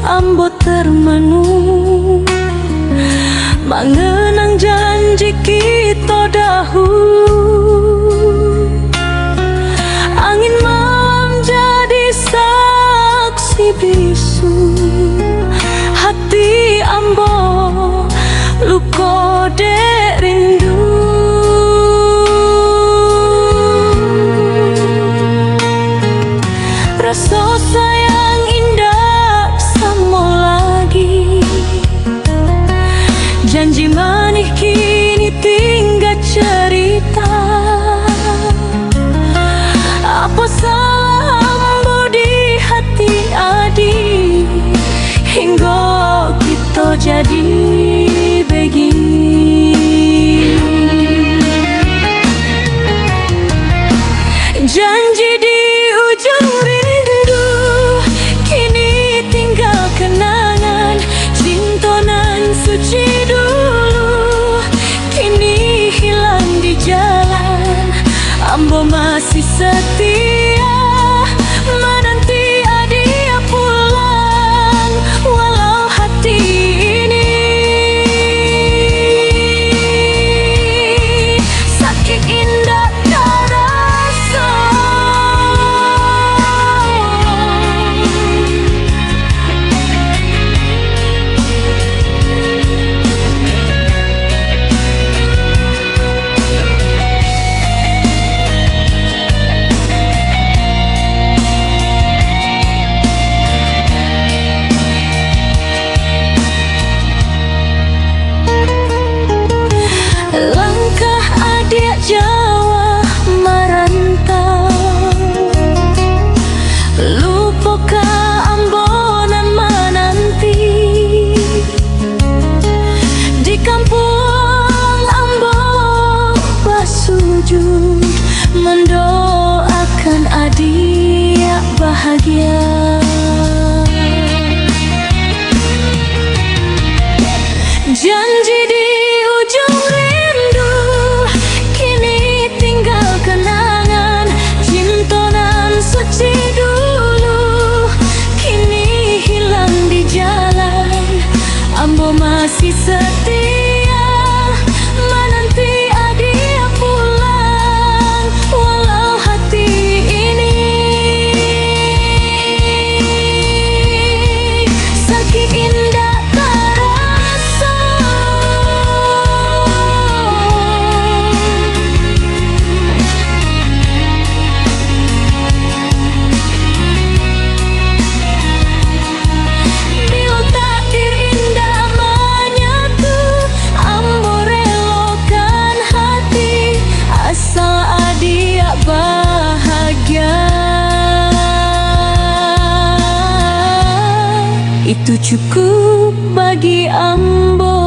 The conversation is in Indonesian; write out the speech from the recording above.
ambo termenung mengenang janji kita dahulu. Angin malam jadi saksi bisu, hati ambo luka dek rindu. Rasa sayang indah sama lagi, janji manis kini tinggal cerita. Apa salah ambo di hati adik hingga kita jadi begini. Janji di ujung rindu kini tinggal kenangan. Cinta nan suci dulu kini hilang di jalan. Ambo masih setia menanti adik pulang, walau hati ini sakit indah terasa. Langkah adik Jawa merantau, lupukah ambonan menanti. Di kampung ambo bersujud mendoakan adik bahagia. Janji di ujung rindu kini tinggal kenangan. Cinta nan suci dulu kini hilang di jalan. Ambo masih setia menanti adik pulang, walau hati ini sakit indah terasa. Bila takdir indah menyatu, ambo relakan hati asal adik bahagia. Itu cukup bagi ambo.